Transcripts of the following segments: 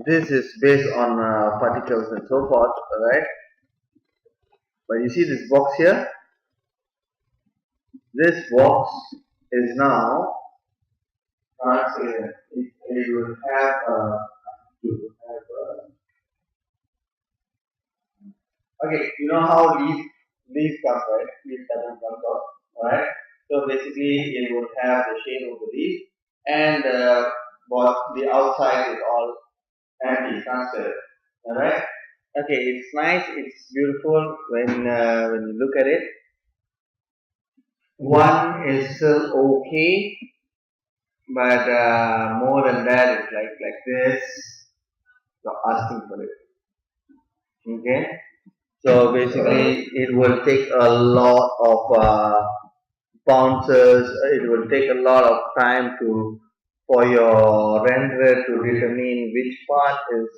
this is based on particles and so forth, alright? But you see this box here? This box is now transparent. It will have okay, you know how leaf comes, right? Leaf doesn't come out, alright? So basically it would have the shape of the leaf and but the outside is all empty, transparent. Alright? Okay, it's nice, it's beautiful when you look at it. One is still okay, but more than that, it's like this. You're asking for it. Okay, so basically, it will take a lot of bounces. It will take a lot of time to for your renderer to determine which part is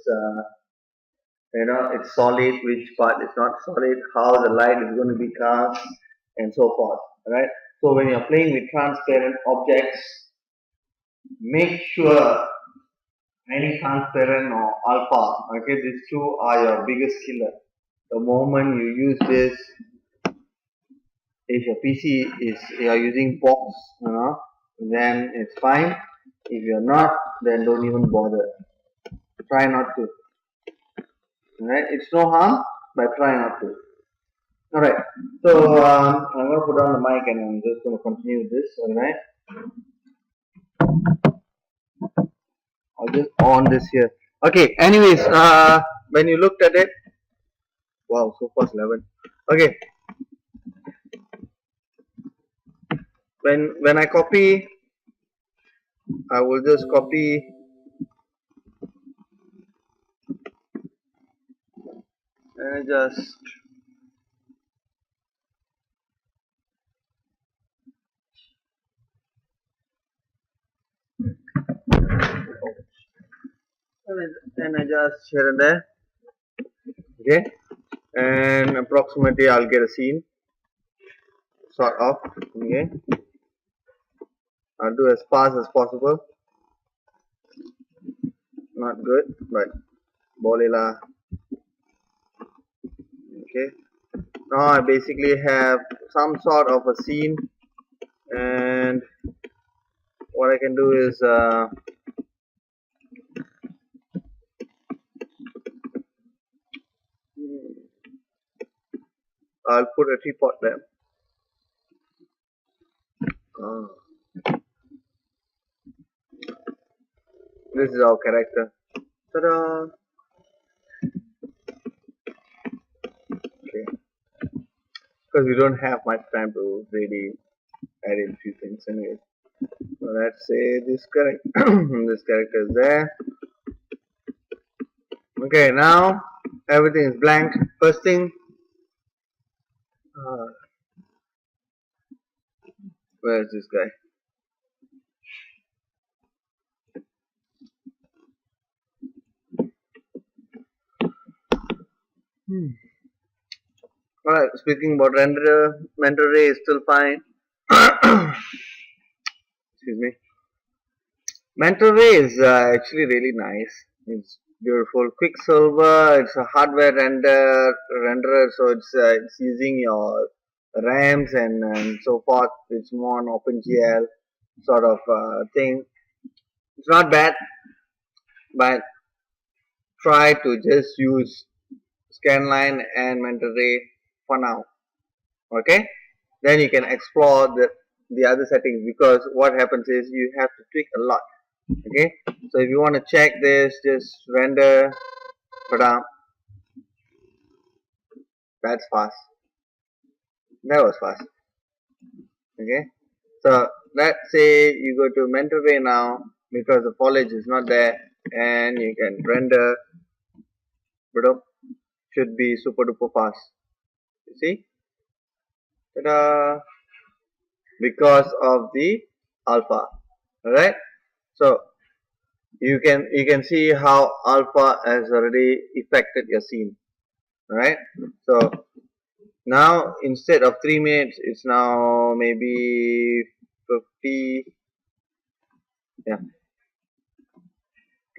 it's solid, which part is not solid, how the light is going to be cast, and so forth. Right. So when you're playing with transparent objects, make sure any transparent or alpha, okay, these two are your biggest killer. The moment you use this, if your PC is you are using box, then it's fine. If you're not, then don't even bother. Try not to. Alright, it's no harm, but try not to. Alright, so I'm gonna put on the mic and I'm just gonna continue with this. Alright, I'll just on this here. Okay, anyways, when you looked at it, wow, so fast 11. Okay, when I copy, I will just copy and just and adjust here and there. Okay, and approximately I'll get a scene sort of. Okay, I'll do as fast as possible. Not good, but boleh. Okay, now I basically have some sort of a scene, and what I can do is I'll put a teapot there. This is our character. Ta-da! Okay, because we don't have much time to really add in few things anyway. So let's say this this character is there. Okay, now everything is blank. First thing, where is this guy? Alright, speaking about renderer, mental ray is still fine. Excuse me. Mental ray is actually really nice. It's beautiful. Quicksilver, it's a hardware renderer, so it's using your RAMs and so forth. It's more on OpenGL sort of thing. It's not bad, but try to just use scanline and mental ray for now. Okay, then you can explore the other settings, because what happens is you have to tweak a lot. Okay, so if you want to check this, just render, that's fast. That was fast. Okay, so let's say you go to mental ray now, because the foliage is not there, and you can render, should be super duper fast. You see, ta-da! Because of the alpha. Alright, so you can see how alpha has already affected your scene. Alright, so now instead of 3 minutes, it's now maybe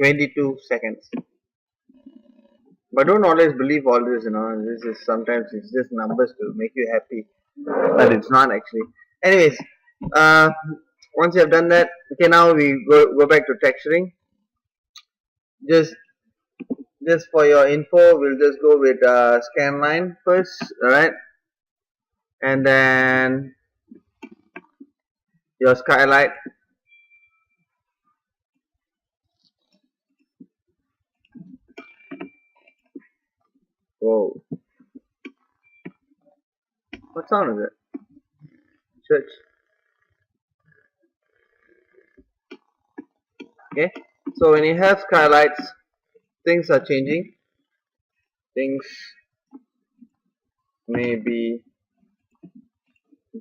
22 seconds. But don't always believe all this, This is sometimes it's just numbers to make you happy, but it's not actually. Anyways, uh, once you have done that, okay, now we go back to texturing. Just just for your info, we'll just go with scan line first, alright, and then your skylight. Whoa, what sound is it? Church. Okay, so when you have skylights, things are changing. Things may be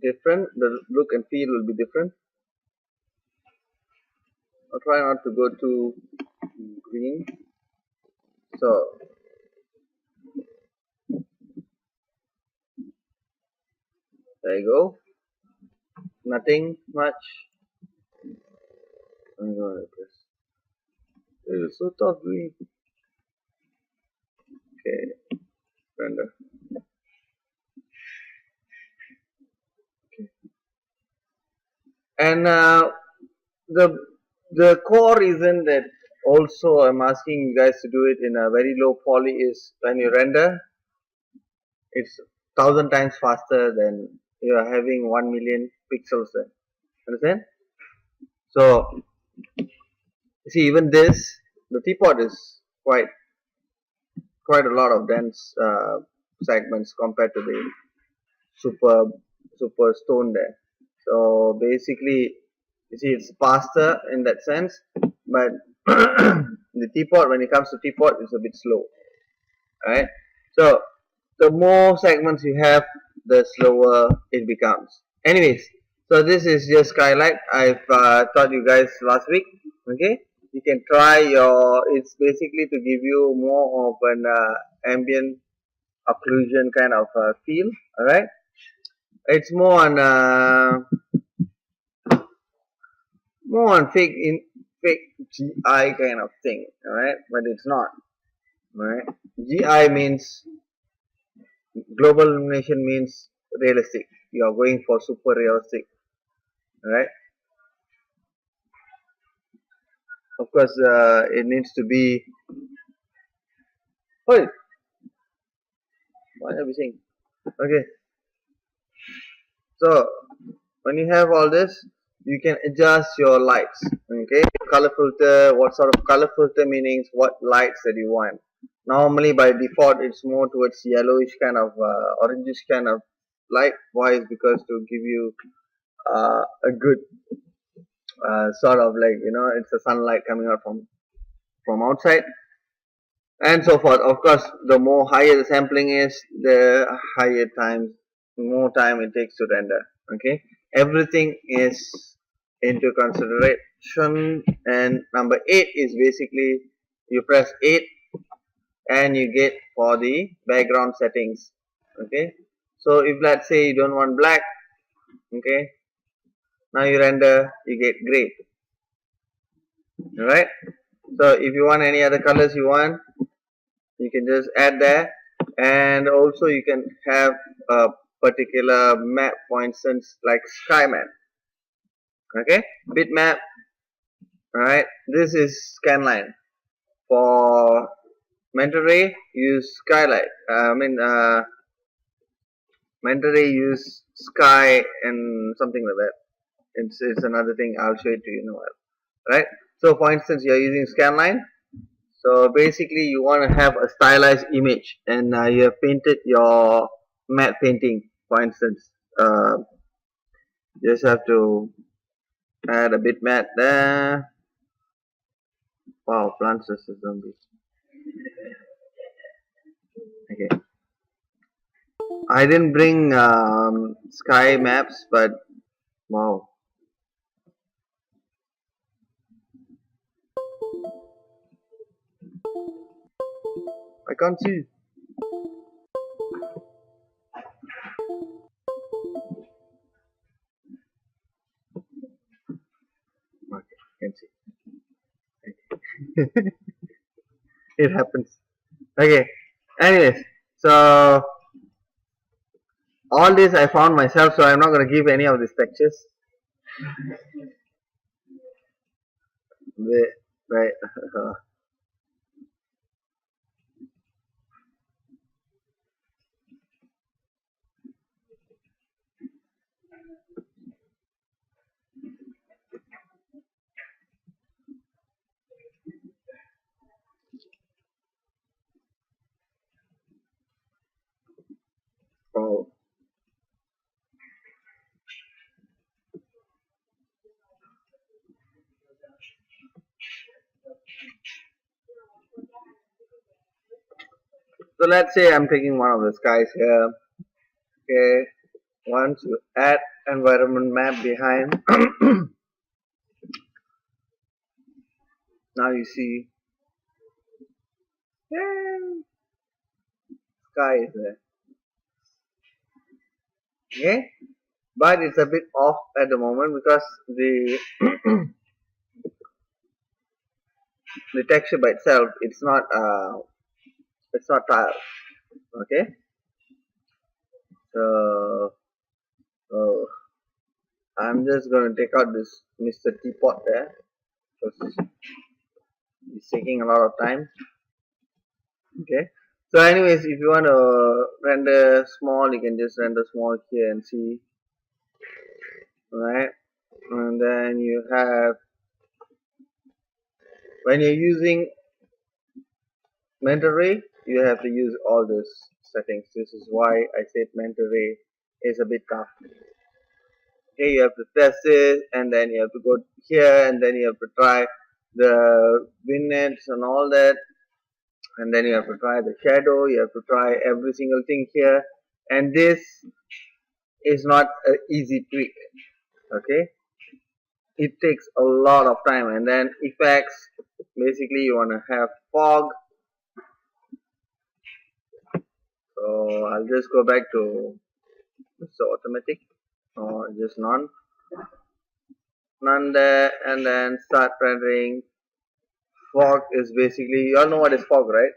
different. The look and feel will be different. I'll try not to go too green. So there you go. Nothing much. I'm going to press. It is so tough green. Okay, render. Okay. And the the core reason that also I'm asking you guys to do it in a very low poly is when you render, it's 1,000 times faster than you are having 1 million pixels there. Understand? So see, even this, the teapot is quite a lot of dense segments compared to the super super stone there. So basically, you see, it's faster in that sense, but the teapot, when it comes to teapot, is a bit slow, right? So the more segments you have, the slower it becomes. Anyways, so this is just skylight. I've taught you guys last week. Okay, you can try your. It's basically to give you more of an ambient occlusion kind of feel. All right, it's more on fake GI kind of thing. All right, but it's not. All right, GI means global illumination means realistic. You are going for super realistic. All right. Of course, it needs to be. Oh, why are we saying? Okay. So when you have all this, you can adjust your lights. Okay. Color filter. What sort of color filter meanings? What lights that you want. Normally by default, it's more towards yellowish kind of orangish kind of light. Why? Is because to give you a good sort of like it's the sunlight coming out from outside and so forth. Of course, the more higher the sampling is, the higher time, more time it takes to render. Okay, everything is into consideration. And number 8 is basically you press 8 and you get for the background settings. Okay, so if let's say you don't want black, okay, now you render, you get gray. All right. So if you want any other colors you want, you can just add there, and also you can have a particular map, for instance, like sky map. Okay, bitmap. All right, this is scanline. For mental ray, use skylight. Mental ray use sky and something like that. It's another thing. I'll show it to you in a while. Right. So for instance, you're using scanline. So basically, you want to have a stylized image, and you have painted your matte painting. For instance, just have to add a bit matte there. Wow, plants versus zombies. Okay, I didn't bring sky maps, but wow, I can't see. Okay, can see. Okay. It happens. Okay. Anyways, so all this I found myself, so I'm not going to give any of these pictures. Right. Oh. So let's say I'm taking one of the skies here. Okay. Once you add environment map behind, now you see, yeah, sky is there. Okay. But it's a bit off at the moment because the texture by itself it's not tile. Okay. So I'm just going to take out this Mr. Teapot there because it's taking a lot of time. Okay. So anyways, if you want to render small, you can just render small here and see, right? And then you have, when you're using mental you have to use all those settings. This is why I said mental is a bit tough. Okay, you have to test it, and then you have to go here, and then you have to try the vignettes and all that, and then you have to try the shadow. You have to try every single thing here, and this is not an easy trick. Okay, it takes a lot of time. And then effects, basically you want to have fog. So I'll just go back to Mr. Automatic, or just none there, and then start rendering. Fog is basically, you all know what is fog, right?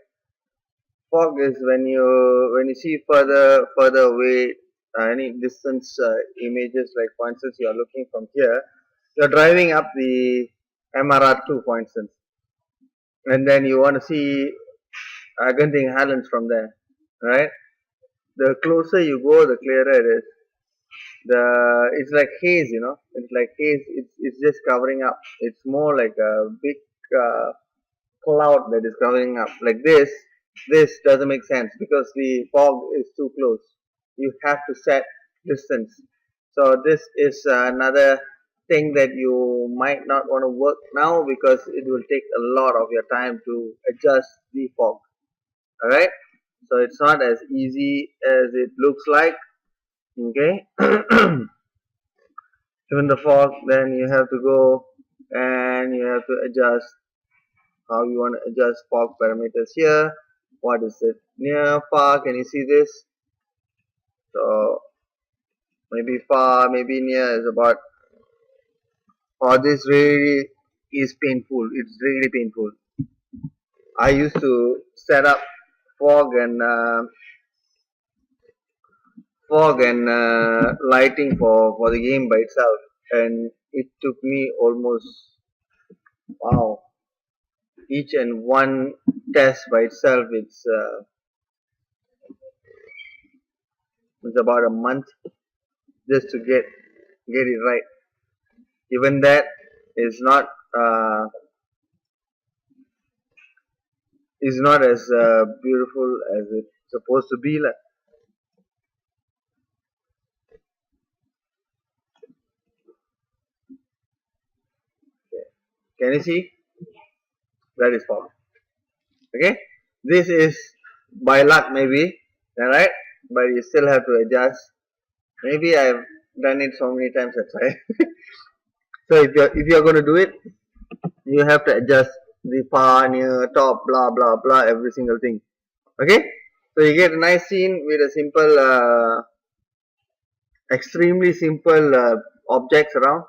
Fog is when you see further away, any distance images, like for instance you are looking from here, you're driving up the MRR2 for instance, and then you want to see Genting Highlands from there, right? The closer you go, the clearer it is. It's like haze, it's like haze. It's just covering up. It's more like a big uh, cloud that is covering up. Like this doesn't make sense because the fog is too close. You have to set distance. So this is another thing that you might not want to work now because it will take a lot of your time to adjust the fog. All right. So it's not as easy as it looks like. Okay. Even the fog, then you have to go and you have to adjust how you want to adjust fog parameters here. What is it? Near, far, can you see this? So maybe far, maybe near is about, oh, this really is painful. It's really painful. I used to set up fog and lighting for the game by itself, and it took me almost, wow, each and one test by itself. It's about a month just to get it right. Even that is not uh, as beautiful as it's supposed to be. Like, can you see? That is fog. Okay, this is by luck maybe, alright, but you still have to adjust. Maybe I've done it so many times that's why. So if you're going to do it, you have to adjust the far, near, top, blah blah blah, every single thing. Okay, so you get a nice scene with a simple, extremely simple objects around.